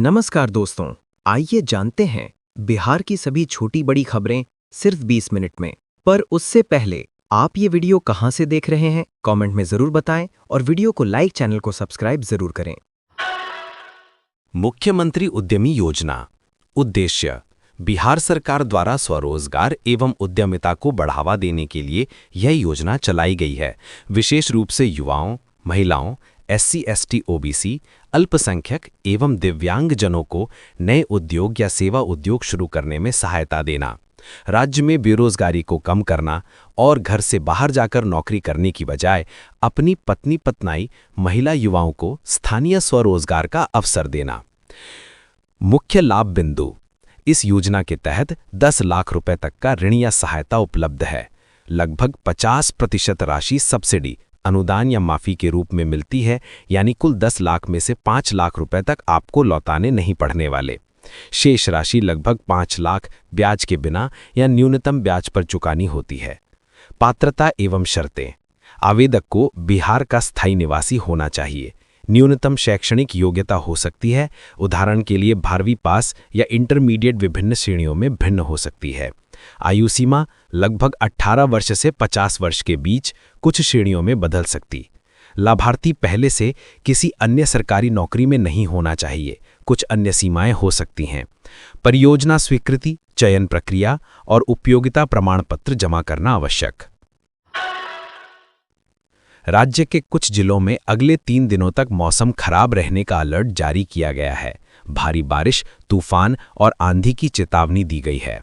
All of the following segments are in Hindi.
नमस्कार दोस्तों, आइए जानते हैं बिहार की सभी छोटी बड़ी खबरें सिर्फ 20 मिनट में। पर उससे पहले आप ये वीडियो कहां से देख रहे हैं कमेंट में जरूर बताएं और वीडियो को लाइक, चैनल को सब्सक्राइब जरूर करें। मुख्यमंत्री उद्यमी योजना। उद्देश्य: बिहार सरकार द्वारा स्वरोजगार एवं उद्यमिता को बढ़ावा देने के लिए यह योजना चलाई गई है। विशेष रूप से युवाओं, महिलाओं, SC, ST, OBC, अल्पसंख्यक एवं दिव्यांग जनों को नए उद्योग या सेवा उद्योग शुरू करने में सहायता देना, राज्य में बेरोजगारी को कम करना और घर से बाहर जाकर नौकरी करने की बजाय अपनी पत्नी पत्नाई महिला युवाओं को स्थानीय स्वरोजगार का अवसर देना। मुख्य लाभ बिंदु: इस योजना के तहत 10 लाख रुपए तक का ऋण या सहायता उपलब्ध है। लगभग 50% राशि सब्सिडी, अनुदान या माफी के रूप में मिलती है, यानी कुल 10 लाख में से 5 लाख रुपए तक आपको लौटाने नहीं पड़ने वाले। शेष राशि लगभग 5 लाख ब्याज के बिना या न्यूनतम ब्याज पर चुकानी होती है। पात्रता एवं शर्तें: आवेदक को बिहार का स्थायी निवासी होना चाहिए। न्यूनतम शैक्षणिक योग्यता हो सकती है, उदाहरण के लिए 12वीं पास या इंटरमीडिएट, विभिन्न श्रेणियों में भिन्न हो सकती है। आयु सीमा लगभग 18 वर्ष से 50 वर्ष के बीच, कुछ श्रेणियों में बदल सकती। लाभार्थी पहले से किसी अन्य सरकारी नौकरी में नहीं होना चाहिए, कुछ अन्य सीमाएं हो सकती हैं। परियोजना स्वीकृति, चयन प्रक्रिया और उपयोगिता प्रमाण पत्र जमा करना आवश्यक। राज्य के कुछ जिलों में अगले 3 दिनों तक मौसम खराब रहने का अलर्ट जारी किया गया है। भारी बारिश, तूफान और आंधी की चेतावनी दी गई है।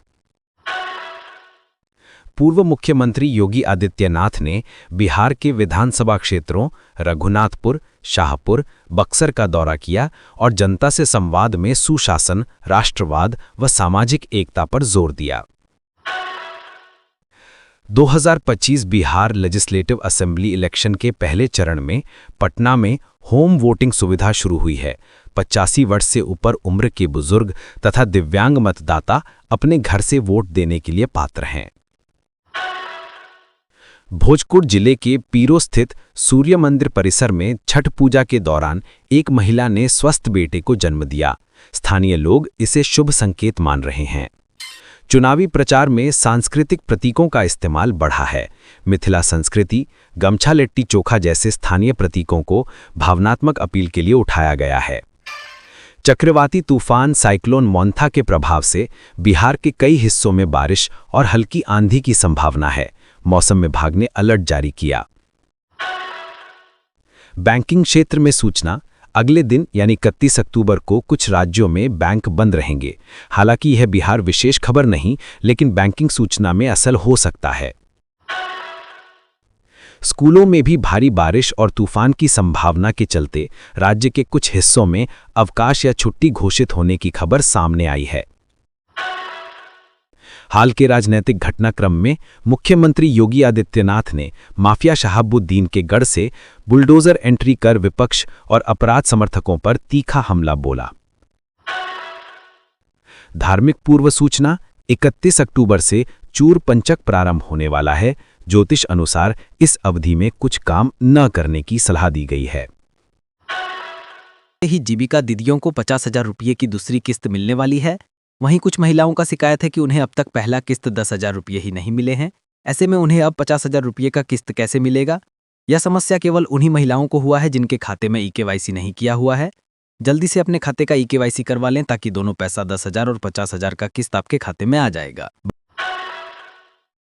पूर्व मुख्यमंत्री योगी आदित्यनाथ ने बिहार के विधानसभा क्षेत्रों रघुनाथपुर, शाहपुर, बक्सर का दौरा किया और जनता से संवाद में सुशासन, राष्ट्रवाद व सामाजिक एकता पर जोर दिया। 2025 बिहार लेजिस्लेटिव असेंबली इलेक्शन के पहले चरण में पटना में होम वोटिंग सुविधा शुरू हुई है। 85 वर्ष से ऊपर उम्र के बुजुर्ग तथा दिव्यांग मतदाता अपने घर से वोट देने के लिए पात्र हैं। भोजपुर जिले के पीरो स्थित सूर्य मंदिर परिसर में छठ पूजा के दौरान एक महिला ने स्वस्थ बेटे को जन्म दिया। स्थानीय लोग इसे शुभ संकेत मान रहे हैं। चुनावी प्रचार में सांस्कृतिक प्रतीकों का इस्तेमाल बढ़ा है। मिथिला संस्कृति, गमछा, लिट्टी चोखा जैसे स्थानीय प्रतीकों को भावनात्मक अपील के लिए उठाया गया है। चक्रवाती तूफान साइक्लोन मोंथा के प्रभाव से बिहार के कई हिस्सों में बारिश और हल्की आंधी की संभावना है। मौसम विभाग ने अलर्ट जारी किया। बैंकिंग क्षेत्र में सूचना: अगले दिन यानी 31 अक्टूबर को कुछ राज्यों में बैंक बंद रहेंगे। हालांकि यह बिहार विशेष खबर नहीं, लेकिन बैंकिंग सूचना में असल हो सकता है। स्कूलों में भी भारी बारिश और तूफान की संभावना के चलते राज्य के कुछ हिस्सों में अवकाश या छुट्टी घोषित होने की खबर सामने आई है। हाल के राजनीतिक घटनाक्रम में मुख्यमंत्री योगी आदित्यनाथ ने माफिया शहाबुद्दीन के गढ़ से बुलडोजर एंट्री कर विपक्ष और अपराध समर्थकों पर तीखा हमला बोला। धार्मिक पूर्व सूचना: 31 अक्टूबर से चूर पंचक प्रारंभ होने वाला है। ज्योतिष अनुसार इस अवधि में कुछ काम न करने की सलाह दी गई है। ही जीविका दीदियों को 50,000 रुपये की दूसरी किस्त मिलने वाली है। वहीं कुछ महिलाओं का शिकायत है कि उन्हें अब तक पहला किस्त 10,000 रुपये ही नहीं मिले हैं। ऐसे में उन्हें अब 50,000 रुपये का किस्त कैसे मिलेगा? यह समस्या केवल उन्हीं महिलाओं को हुआ है जिनके खाते में EKYC नहीं किया हुआ है। जल्दी से अपने खाते का EKYC करवा लें ताकि दोनों पैसा 10,000 और 50,000 का किस्त आपके खाते में आ जाएगा।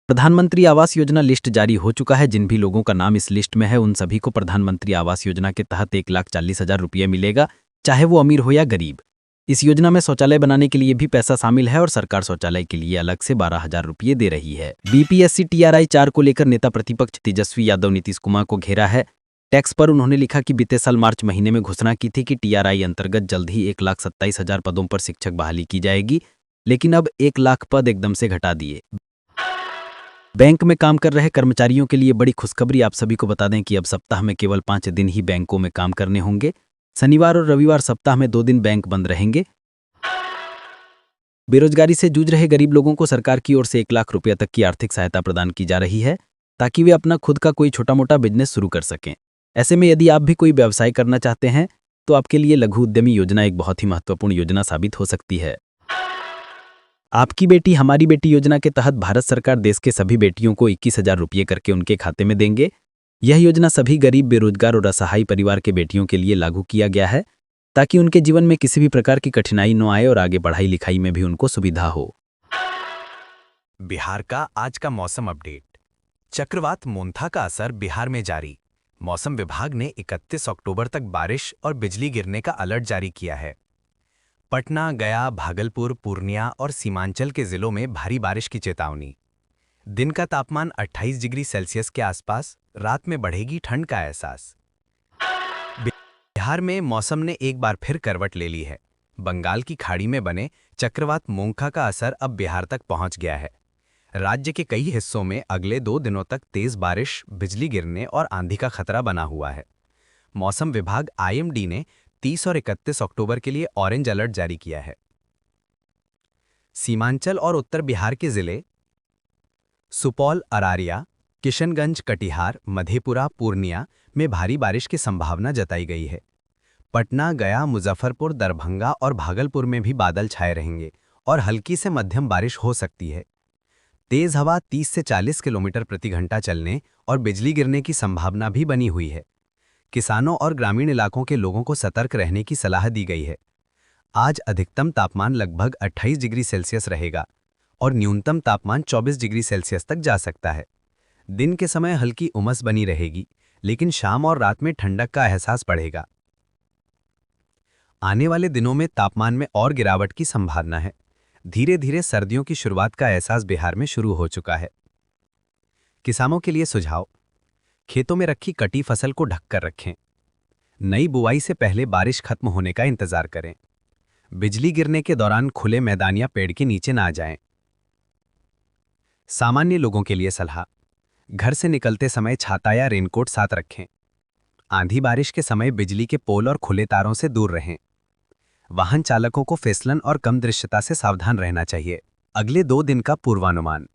प्रधानमंत्री आवास योजना लिस्ट जारी हो चुका है। जिन भी लोगों का नाम इस लिस्ट में है उन सभी को प्रधानमंत्री आवास योजना के तहत 1,40,000 रुपये मिलेगा, चाहे वो अमीर हो या गरीब। इस योजना में शौचालय बनाने के लिए भी पैसा शामिल है और सरकार शौचालय के लिए अलग से 12,000 रुपये दे रही है। BPSC TRI 4 को लेकर नेता प्रतिपक्ष तेजस्वी यादव नीतीश कुमार को घेरा है। टैक्स पर उन्होंने लिखा कि बीते साल मार्च महीने में घोषणा की थी कि TRI अंतर्गत जल्द ही 1,27,000 पदों पर शिक्षक बहाली की जाएगी, लेकिन अब 1 लाख पद एकदम से घटा दिए। बैंक में काम कर रहे कर्मचारियों के लिए बड़ी खुशखबरी। आप सभी को बता दें कि अब सप्ताह में केवल 5 दिन ही बैंकों में काम करने होंगे। शनिवार और रविवार सप्ताह में 2 दिन बैंक बंद रहेंगे। बेरोजगारी से जूझ रहे गरीब लोगों को सरकार की ओर से 1 लाख रुपये तक की आर्थिक सहायता प्रदान की जा रही है ताकि वे अपना खुद का कोई छोटा मोटा बिजनेस शुरू कर सकें। ऐसे में यदि आप भी कोई व्यवसाय करना चाहते हैं तो आपके लिए लघु उद्यमी योजना एक बहुत ही महत्वपूर्ण योजना साबित हो सकती है। आपकी बेटी हमारी बेटी योजना के तहत भारत सरकार देश के सभी बेटियों को 21,000 रुपये करके उनके खाते में देंगे। यह योजना सभी गरीब, बेरोजगार और असहाय परिवार के बेटियों के लिए लागू किया गया है ताकि उनके जीवन में किसी भी प्रकार की कठिनाई न आए और आगे पढ़ाई लिखाई में भी उनको सुविधा हो। बिहार का आज का मौसम अपडेट। चक्रवात मोन्था का असर बिहार में जारी। मौसम विभाग ने 31 अक्टूबर तक बारिश और बिजली गिरने का अलर्ट जारी किया है। पटना, गया, भागलपुर, पूर्णिया और सीमांचल के जिलों में भारी बारिश की चेतावनी। दिन का तापमान 28 डिग्री सेल्सियस के आसपास, रात में बढ़ेगी ठंड का एहसास। बिहार में मौसम ने एक बार फिर करवट ले ली है। बंगाल की खाड़ी में बने चक्रवात मोंखा का असर अब बिहार तक पहुंच गया है। राज्य के कई हिस्सों में अगले 2 दिनों तक तेज बारिश, बिजली गिरने और आंधी का खतरा बना हुआ है। मौसम विभाग IMD ने 30 और 31 अक्टूबर के लिए ऑरेंज अलर्ट जारी किया है। सीमांचल और उत्तर बिहार के जिले सुपौल, अरारिया, किशनगंज, कटिहार, मधेपुरा, पूर्णिया में भारी बारिश की संभावना जताई गई है। पटना, गया, मुजफ्फरपुर, दरभंगा और भागलपुर में भी बादल छाए रहेंगे और हल्की से मध्यम बारिश हो सकती है। तेज हवा 30 से 40 किलोमीटर प्रति घंटा चलने और बिजली गिरने की संभावना भी बनी हुई है। किसानों और ग्रामीण इलाकों के लोगों को सतर्क रहने की सलाह दी गई है। आज अधिकतम तापमान लगभग 28 डिग्री सेल्सियस रहेगा और न्यूनतम तापमान 24 डिग्री सेल्सियस तक जा सकता है। दिन के समय हल्की उमस बनी रहेगी, लेकिन शाम और रात में ठंडक का एहसास बढ़ेगा। आने वाले दिनों में तापमान में और गिरावट की संभावना है। धीरे धीरे सर्दियों की शुरुआत का एहसास बिहार में शुरू हो चुका है। किसानों के लिए सुझाव: खेतों में रखी कटी फसल को ढककर रखें। नई बुआई से पहले बारिश खत्म होने का इंतजार करें। बिजली गिरने के दौरान खुले मैदान या पेड़ के नीचे ना जाएं। सामान्य लोगों के लिए सलाह: घर से निकलते समय छाता या रेनकोट साथ रखें। आंधी बारिश के समय बिजली के पोल और खुले तारों से दूर रहें। वाहन चालकों को फिसलन और कम दृश्यता से सावधान रहना चाहिए। अगले 2 दिन का पूर्वानुमान।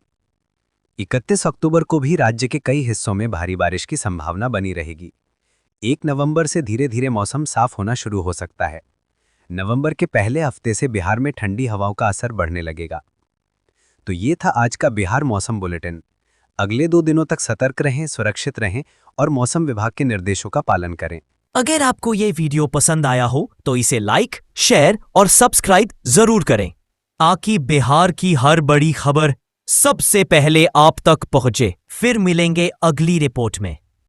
31 अक्टूबर को भी राज्य के कई हिस्सों में भारी बारिश की संभावना बनी रहेगी। 1 नवंबर से धीरे धीरे मौसम साफ होना शुरू हो सकता है। नवंबर के पहले हफ्ते से बिहार में ठंडी हवाओं का असर बढ़ने लगेगा। तो ये था आज का बिहार मौसम बुलेटिन। अगले 2 दिनों तक सतर्क रहें, सुरक्षित रहें और मौसम विभाग के निर्देशों का पालन करें। अगर आपको ये वीडियो पसंद आया हो तो इसे लाइक, शेयर और सब्सक्राइब जरूर करें ताकि बिहार की हर बड़ी खबर सबसे पहले आप तक पहुंचे। फिर मिलेंगे अगली रिपोर्ट में।